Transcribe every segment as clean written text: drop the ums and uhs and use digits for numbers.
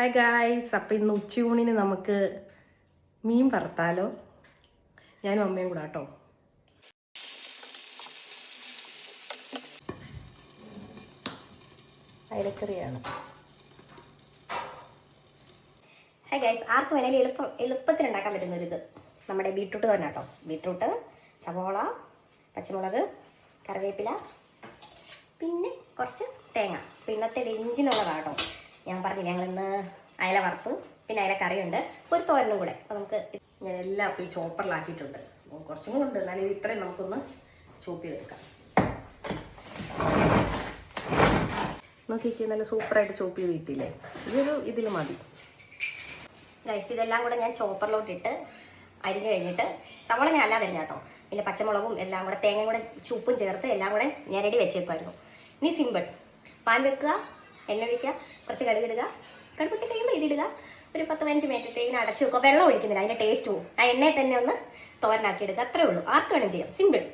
Hi guys, അപ്പം ഇന്ന് ഉച്ചയൂണിന് നമുക്ക് മീൻ വറുത്താലോ? ഞാനും അമ്മയും കൂടെ കേട്ടോ. അയലക്കറിയാണ്. ഹായ് ഗൈസ്, ആർക്ക് വേണമെങ്കിലും എളുപ്പത്തിൽ ഉണ്ടാക്കാൻ പറ്റുന്നൊരിത് നമ്മുടെ ബീട്രൂട്ട് തന്നെ കേട്ടോ. ബീട്രൂട്ട്, സവോള, പച്ചമുളക്, കറിവേപ്പില, പിന്നെ കുറച്ച് തേങ്ങ. അപ്പോൾ ഇന്നത്തെ ലഞ്ചിനുള്ളതാണ് കേട്ടോ. ഞാൻ പറഞ്ഞു ഞങ്ങളിന്ന് അയല വറുത്തു, പിന്നെ അയല കറിയുണ്ട്, ഒരു തോരനും കൂടെ. അപ്പോൾ നമുക്ക് ഞാൻ എല്ലാം അപ്പോൾ ഈ ചോപ്പറിലാക്കിയിട്ടുണ്ട്. കുറച്ചും കൂടെ ഉണ്ട്, എന്നാലും ഇത്രയും നമുക്കൊന്ന് ചോപ്പ് ചെയ്തെടുക്കാം. നോക്കിക്കേ, നല്ല സൂപ്പറായിട്ട് ചോപ്പ് ചെയ്ത് കിട്ടിയില്ലേ? ഇതിൽ മതി ഗൈസ്. ഇതെല്ലാം കൂടെ ഞാൻ ചോപ്പറിലോട്ടിട്ട് അരിഞ്ഞു കഴിഞ്ഞിട്ട് സവോള ഞാൻ അല്ലാതെ അരിഞ്ഞ കേട്ടോ. പിന്നെ പച്ചമുളകും എല്ലാം കൂടെ തേങ്ങയും കൂടെ ഉപ്പും ചേർത്ത് എല്ലാം കൂടെ ഞെരടി വെച്ചേക്കുമായിരുന്നു. ഇനി സിമ്പിൾ, പാൻ വെക്കുക, എണ്ണ ഒഴിക്കുക, കുറച്ച് കടുകിടുക, കടുപ്പിട്ട് കഴിയുമ്പോൾ ഇതിടുക, ഒരു 10-15 മിനിറ്റത്തേക്കിന് അടച്ചു വെക്കുക. വെള്ളം ഒഴിക്കുന്നില്ല, അതിൻ്റെ ടേസ്റ്റ് പോവും. ആ എണ്ണയെ തന്നെ ഒന്ന് തോരനാക്കി എടുക്കുക, അത്രേ ഉള്ളൂ. ആർക്ക് വേണം ചെയ്യാം, സിമ്പിൾ.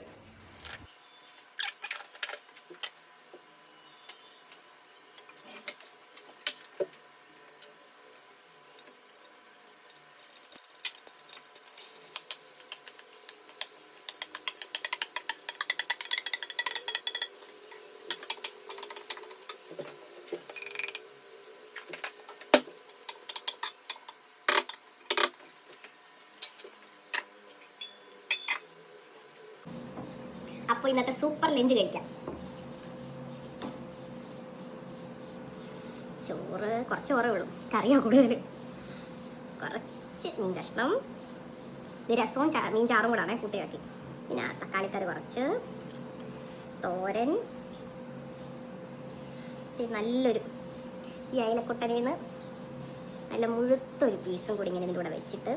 അപ്പോൾ ഇന്നത്തെ സൂപ്പർ ലഞ്ച് കഴിക്കാം. കുറച്ച് ചോറേ ഉള്ളൂ, കറിയാ കൂടുതൽ. കുറച്ച് മീൻ കഷ്ണം, ഇത് രസവും മീൻ ചാറും കൂടാണ് കൂട്ടിയാക്കി. പിന്നെ തക്കാളിക്കറി കുറച്ച്, തോരൻ, നല്ലൊരു ഈ അയലക്കൊട്ടനയിൽ നിന്ന് നല്ല മുഴുത്തൊരു പീസും കൂടി ഇങ്ങനെ ഇതിൻ്റെ കൂടെ വെച്ചിട്ട്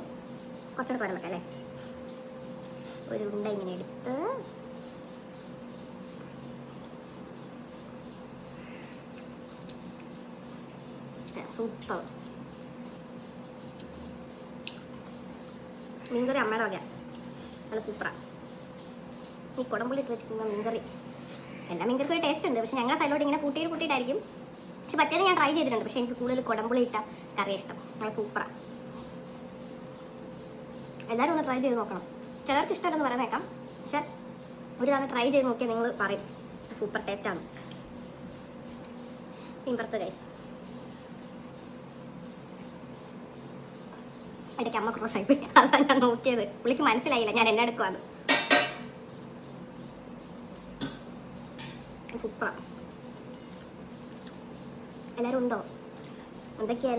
കുറച്ചുകൂടെ തോരൻ വെക്കാം അല്ലേ. ഒരു ഉണ്ട ഇങ്ങനെ എടുത്ത് സൂപ്പർ. മീൻകറി അമ്മയുടെ വകയാണ്, നല്ല സൂപ്പറാണ്. ഈ കുടംപുള്ളി ഇട്ട് വെച്ചിരിക്കുന്ന മീൻകറി, എല്ലാ മീൻകറിക്കും ഒരു ടേസ്റ്റ് ഉണ്ട്. പക്ഷെ ഞങ്ങളുടെ സൈഡിലോട്ട് ഇങ്ങനെ കൂട്ടിയിട്ടായിരിക്കും. പക്ഷെ പറ്റിയത് ഞാൻ ട്രൈ ചെയ്തിട്ടുണ്ട്. പക്ഷെ എനിക്ക് കൂടുതൽ കുടംപുള്ളി ഇട്ട കറി ഇഷ്ടം. നല്ല സൂപ്പറാണ്. എല്ലാവരും ഒന്ന് ട്രൈ ചെയ്ത് നോക്കണം. ചിലർക്ക് ഇഷ്ടമല്ലെന്ന് പറയുന്നേക്കാം, പക്ഷെ ഒരു തവണ ട്രൈ ചെയ്ത് നോക്കിയാൽ നിങ്ങൾ പറയും സൂപ്പർ ടേസ്റ്റാണ്. ഇമ്പറത്ത് ഗൈസ്, എൻ്റെ അമ്മ ക്രോസ് ആയിപ്പോയി, അതാണ് ഞാൻ നോക്കിയത്. പുള്ളിക്ക് മനസ്സിലായില്ല ഞാൻ എന്നെ എടുക്കുവാണ്. സൂപ്പറാണ്. എല്ലാവരും ഉണ്ടോ? എന്തൊക്കെയായിരുന്നു